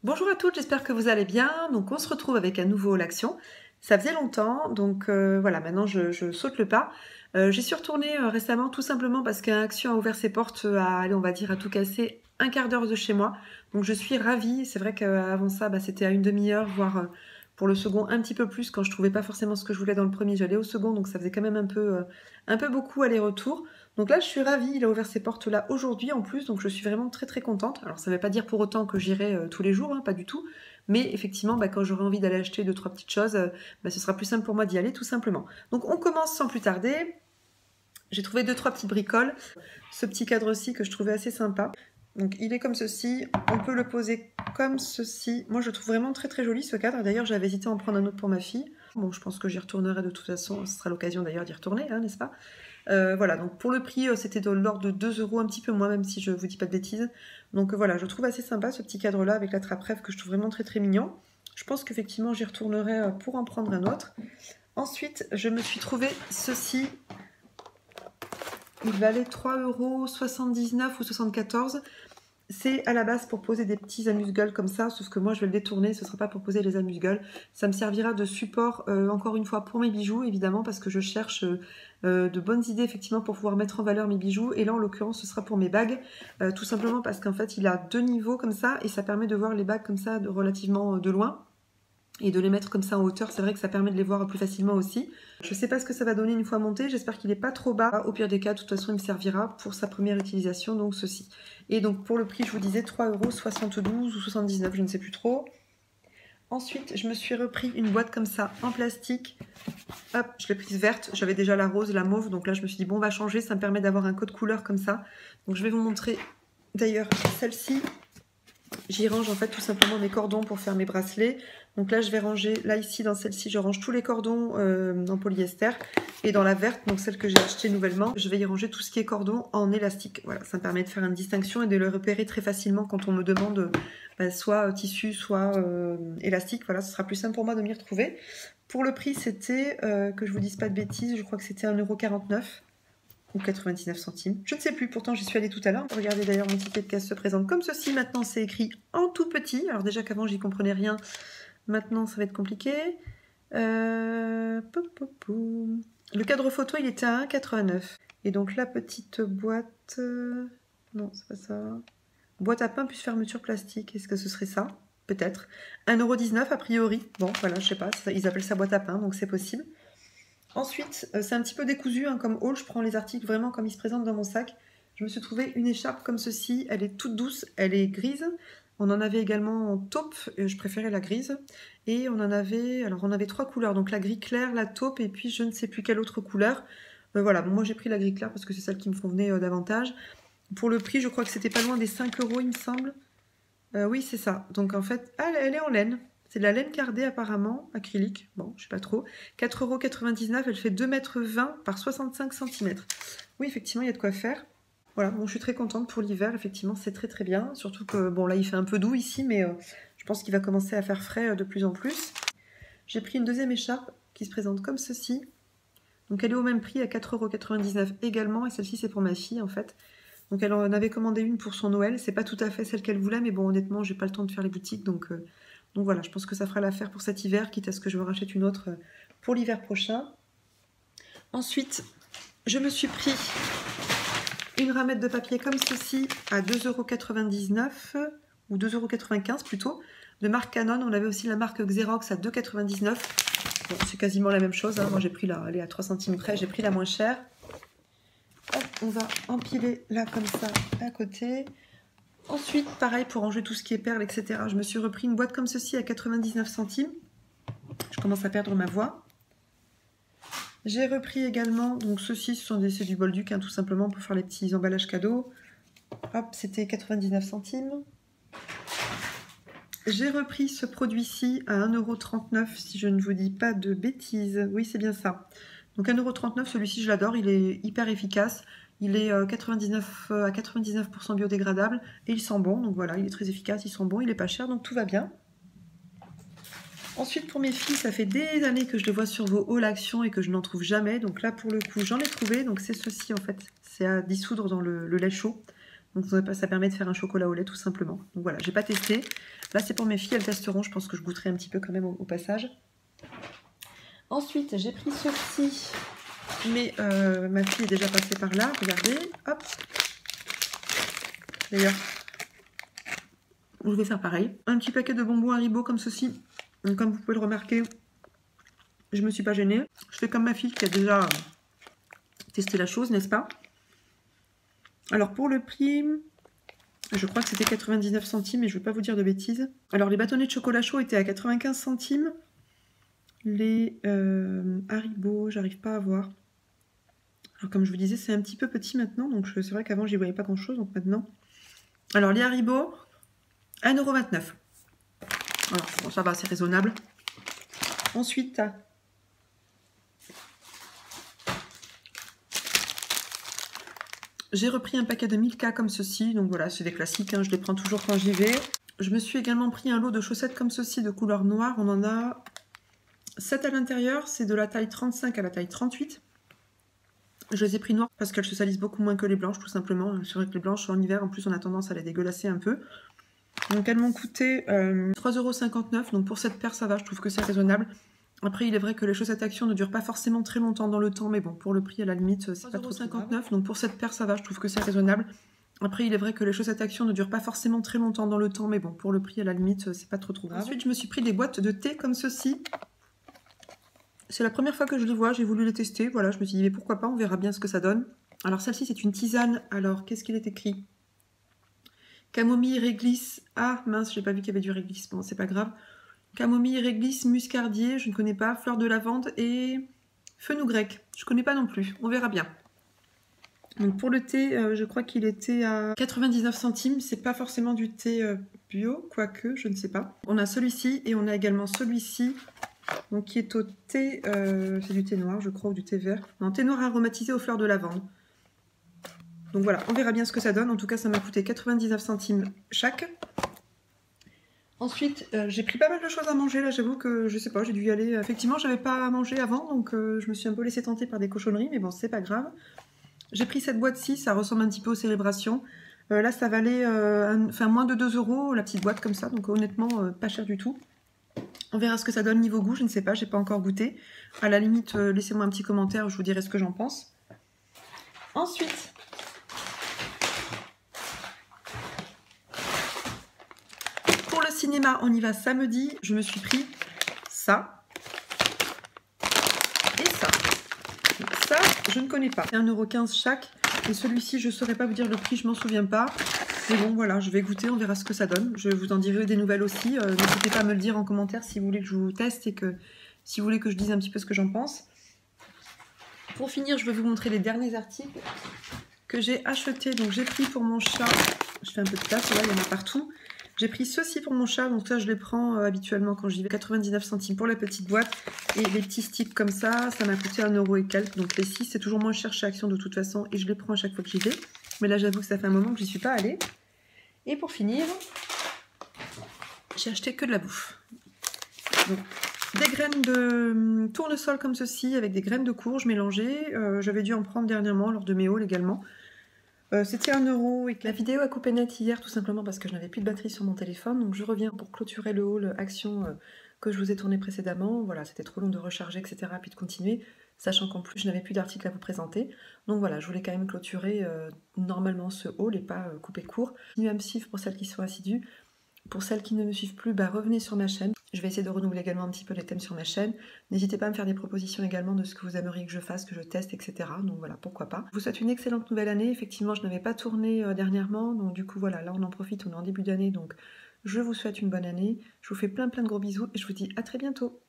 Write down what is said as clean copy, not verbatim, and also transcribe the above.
Bonjour à toutes, j'espère que vous allez bien. Donc on se retrouve avec un nouveau haul action. Ça faisait longtemps, donc voilà, maintenant je saute le pas. J'y suis retournée récemment tout simplement parce qu'Action a ouvert ses portes à, allez, on va dire à tout casser, un quart d'heure de chez moi. Donc je suis ravie. C'est vrai qu'avant ça, c'était à une demi-heure, voire pour le second un petit peu plus. Quand je trouvais pas forcément ce que je voulais dans le premier, j'allais au second, donc ça faisait quand même un peu beaucoup aller-retour. Donc là, je suis ravie, il a ouvert ses portes là aujourd'hui en plus, donc je suis vraiment très très contente. Alors ça ne veut pas dire pour autant que j'irai tous les jours, hein, pas du tout, mais effectivement, quand j'aurai envie d'aller acheter 2-3 petites choses, ce sera plus simple pour moi d'y aller tout simplement. Donc on commence sans plus tarder. J'ai trouvé 2-3 petites bricoles. Ce petit cadre-ci que je trouvais assez sympa. Donc il est comme ceci, on peut le poser comme ceci. Moi je le trouve vraiment très très joli ce cadre. D'ailleurs j'avais hésité à en prendre un autre pour ma fille. Bon, je pense que j'y retournerai de toute façon, ce sera l'occasion d'ailleurs d'y retourner, hein, n'est-ce pas? Voilà, donc pour le prix, c'était de l'ordre de 2 €, un petit peu moins, même si je vous dis pas de bêtises. Donc voilà, je trouve assez sympa ce petit cadre-là avec la trappe-rêve que je trouve vraiment très très mignon. Je pense qu'effectivement j'y retournerai pour en prendre un autre. Ensuite, je me suis trouvé ceci. Il valait 3,79 € ou 74. C'est à la base pour poser des petits amuse-gueules comme ça, sauf que moi je vais le détourner, ce ne sera pas pour poser les amuse-gueules. Ça me servira de support, encore une fois, pour mes bijoux, évidemment, parce que je cherche de bonnes idées, effectivement, pour pouvoir mettre en valeur mes bijoux. Et là, en l'occurrence, ce sera pour mes bagues, tout simplement parce qu'en fait, il a 2 niveaux comme ça, et ça permet de voir les bagues comme ça, relativement de loin. Et de les mettre comme ça en hauteur, c'est vrai que ça permet de les voir plus facilement aussi. Je sais pas ce que ça va donner une fois monté, j'espère qu'il n'est pas trop bas. Au pire des cas, de toute façon, il me servira pour sa première utilisation, donc ceci. Et donc pour le prix, je vous disais 3,72 € ou 79, je ne sais plus trop. Ensuite, je me suis repris une boîte comme ça, en plastique. Hop, je l'ai prise verte, j'avais déjà la rose, la mauve, donc là je me suis dit bon, on va changer, ça me permet d'avoir un code couleur comme ça. Donc je vais vous montrer d'ailleurs celle-ci. J'y range en fait tout simplement mes cordons pour faire mes bracelets. Donc là je vais ranger, là ici dans celle-ci je range tous les cordons en polyester. Et dans la verte, donc celle que j'ai achetée nouvellement, je vais y ranger tout ce qui est cordon en élastique. Voilà, ça me permet de faire une distinction et de le repérer très facilement quand on me demande soit tissu, soit élastique. Voilà, ce sera plus simple pour moi de m'y retrouver. Pour le prix c'était, que je vous dise pas de bêtises, je crois que c'était 1,49 € ou 99 centimes. Je ne sais plus, pourtant j'y suis allée tout à l'heure. Regardez d'ailleurs, mon ticket de caisse se présente comme ceci. Maintenant c'est écrit en tout petit. Alors déjà qu'avant j'y comprenais rien, maintenant ça va être compliqué. Le cadre photo il était à 1,89 €. Et donc la petite boîte... non, c'est pas ça. Boîte à pain plus fermeture plastique, est-ce que ce serait ça? Peut-être. 1,19 € a priori. Bon, voilà, je sais pas, ils appellent ça boîte à pain, donc c'est possible. Ensuite, c'est un petit peu décousu comme haul, je prends les articles vraiment comme ils se présentent dans mon sac. Je me suis trouvé une écharpe comme ceci, elle est toute douce, elle est grise. On en avait également en taupe, je préférais la grise. Et on en avait, alors on avait 3 couleurs, donc la gris clair, la taupe et puis je ne sais plus quelle autre couleur. Voilà, bon, moi j'ai pris la gris clair parce que c'est celle qui me convenait davantage. Pour le prix, je crois que c'était pas loin des 5 € il me semble. Oui, c'est ça. Donc en fait, elle est en laine. C'est de la laine cardée apparemment, acrylique, bon, je sais pas trop. 4,99 €, elle fait 2,20 m par 65 cm. Oui, effectivement, il y a de quoi faire. Voilà, bon, je suis très contente pour l'hiver, effectivement, c'est très très bien. Surtout que, bon, là, il fait un peu doux ici, mais je pense qu'il va commencer à faire frais de plus en plus. J'ai pris une deuxième écharpe qui se présente comme ceci. Donc elle est au même prix, à 4,99 € également, et celle-ci c'est pour ma fille en fait. Donc elle en avait commandé une pour son Noël, c'est pas tout à fait celle qu'elle voulait, mais bon honnêtement j'ai pas le temps de faire les boutiques, donc voilà, je pense que ça fera l'affaire pour cet hiver, quitte à ce que je me rachète une autre pour l'hiver prochain. Ensuite, je me suis pris une ramette de papier comme ceci à 2,99 € ou 2,95 € plutôt, de marque Canon. On avait aussi la marque Xerox à 2,99 €. Bon, c'est quasiment la même chose, hein. Moi j'ai pris la, elle est à 3 centimes près, j'ai pris la moins chère. Hop, on va empiler là comme ça à côté. Ensuite, pareil pour ranger tout ce qui est perles, etc. Je me suis repris une boîte comme ceci à 99 centimes. Je commence à perdre ma voix. J'ai repris également, donc ceci, c'est du Bolduc, hein, tout simplement pour faire les petits emballages cadeaux. Hop, c'était 99 centimes. J'ai repris ce produit-ci à 1,39 € si je ne vous dis pas de bêtises. Oui, c'est bien ça. Donc 1,39 €, celui-ci je l'adore, il est hyper efficace. Il est à 99% biodégradable et il sent bon. Donc voilà, il est très efficace, il sent bon, il est pas cher, donc tout va bien. Ensuite pour mes filles, ça fait des années que je le vois sur vos hauls action et que je n'en trouve jamais. Donc là pour le coup j'en ai trouvé, donc c'est ceci en fait, c'est à dissoudre dans le lait chaud. Donc ça permet de faire un chocolat au lait tout simplement. Donc voilà, j'ai pas testé. Là c'est pour mes filles, elles testeront. Je pense que je goûterai un petit peu quand même au passage. Ensuite j'ai pris ceci, mais ma fille est déjà passée par là. Regardez, hop. D'ailleurs, je vais faire pareil. Un petit paquet de bonbons Haribo comme ceci. Donc, comme vous pouvez le remarquer, je me suis pas gênée. Je fais comme ma fille qui a déjà testé la chose, n'est-ce pas? Alors pour le prix, je crois que c'était 99 centimes, mais je ne vais pas vous dire de bêtises. Alors les bâtonnets de chocolat chaud étaient à 95 centimes. Les Haribo, j'arrive pas à voir. Alors comme je vous disais, c'est un petit peu petit maintenant, donc c'est vrai qu'avant j'y voyais pas grand-chose, donc maintenant... Alors les Haribo, 1,29 €. Alors bon, ça va, c'est raisonnable. Ensuite... j'ai repris un paquet de Milka comme ceci, donc voilà, c'est des classiques, hein, je les prends toujours quand j'y vais. Je me suis également pris un lot de chaussettes comme ceci de couleur noire, on en a 7 à l'intérieur, c'est de la taille 35 à la taille 38. Je les ai pris noires parce qu'elles se salissent beaucoup moins que les blanches, tout simplement. C'est vrai que les blanches en hiver, en plus, on a tendance à les dégueulasser un peu. Donc elles m'ont coûté 3,59 €, donc pour cette paire, ça va, je trouve que c'est raisonnable. Après, il est vrai que les chaussettes Action ne durent pas forcément très longtemps dans le temps, mais bon, pour le prix, à la limite, c'est pas trop 3,59 €. Donc pour cette paire, ça va, je trouve que c'est raisonnable. Après, il est vrai que les chaussettes Action ne durent pas forcément très longtemps dans le temps, mais bon, pour le prix, à la limite, c'est pas trop grave. Ensuite, je me suis pris des boîtes de thé comme ceci. C'est la première fois que je les vois, j'ai voulu les tester. Voilà, je me suis dit, mais pourquoi pas, on verra bien ce que ça donne. Alors celle-ci, c'est une tisane. Alors, qu'est-ce qu'il est écrit? Camomille, réglisse. Ah, mince, j'ai pas vu qu'il y avait du réglisse. Bon, c'est pas grave. Camomille, réglisse, muscardier, je ne connais pas. Fleur de lavande et fenouil grec. Je connais pas non plus, on verra bien. Donc pour le thé, je crois qu'il était à 99 centimes. C'est pas forcément du thé bio, quoique, je ne sais pas. On a celui-ci et on a également celui-ci. Donc qui est au thé, c'est du thé noir je crois, ou du thé vert. Non, thé noir aromatisé aux fleurs de lavande. Donc voilà, on verra bien ce que ça donne. En tout cas, ça m'a coûté 99 centimes chaque. Ensuite, j'ai pris pas mal de choses à manger. Là, j'avoue que, je sais pas, j'ai dû y aller. Effectivement, j'avais pas à manger avant, donc je me suis un peu laissée tenter par des cochonneries, mais bon, c'est pas grave. J'ai pris cette boîte-ci, ça ressemble un petit peu aux célébrations. Là, ça valait moins de 2 € la petite boîte comme ça, donc honnêtement, pas cher du tout. On verra ce que ça donne niveau goût, je ne sais pas, j'ai pas encore goûté. À la limite, laissez-moi un petit commentaire, je vous dirai ce que j'en pense. Ensuite, pour le cinéma, on y va samedi. Je me suis pris ça et ça. Donc ça, je ne connais pas. 1,15 € chaque. Et celui-ci, je ne saurais pas vous dire le prix, je m'en souviens pas. Mais bon, voilà, je vais goûter, on verra ce que ça donne. Je vous en dirai des nouvelles aussi. N'hésitez pas à me le dire en commentaire si vous voulez que je vous teste et que si vous voulez que je dise un petit peu ce que j'en pense. Pour finir, je vais vous montrer les derniers articles que j'ai achetés. Donc j'ai pris pour mon chat, je fais un peu de place, là, il y en a partout. J'ai pris ceci pour mon chat, donc ça je les prends habituellement quand j'y vais. 99 centimes pour la petite boîte. Et les petits sticks comme ça m'a coûté 1 € et quelques. Donc les 6, c'est toujours moins cher chez Action de toute façon. Et je les prends à chaque fois que j'y vais. Mais là j'avoue que ça fait un moment que j'y suis pas allée. Et pour finir, j'ai acheté que de la bouffe. Donc, des graines de tournesol comme ceci, avec des graines de courge mélangées. J'avais dû en prendre dernièrement lors de mes hauls également. C'était 1 € et la vidéo a coupé net hier tout simplement parce que je n'avais plus de batterie sur mon téléphone. Donc je reviens pour clôturer le haul Action que je vous ai tourné précédemment. Voilà, c'était trop long de recharger, etc. puis de continuer, sachant qu'en plus je n'avais plus d'article à vous présenter. Donc voilà, je voulais quand même clôturer normalement ce haul et pas couper court. Continuez à me suivre pour celles qui sont assidues. Pour celles qui ne me suivent plus, revenez sur ma chaîne. Je vais essayer de renouveler également un petit peu les thèmes sur ma chaîne. N'hésitez pas à me faire des propositions également de ce que vous aimeriez que je fasse, que je teste, etc. Donc voilà, pourquoi pas. Je vous souhaite une excellente nouvelle année. Effectivement, je n'avais pas tourné dernièrement. Donc du coup, voilà, là on en profite, on est en début d'année. Donc je vous souhaite une bonne année. Je vous fais plein de gros bisous et je vous dis à très bientôt.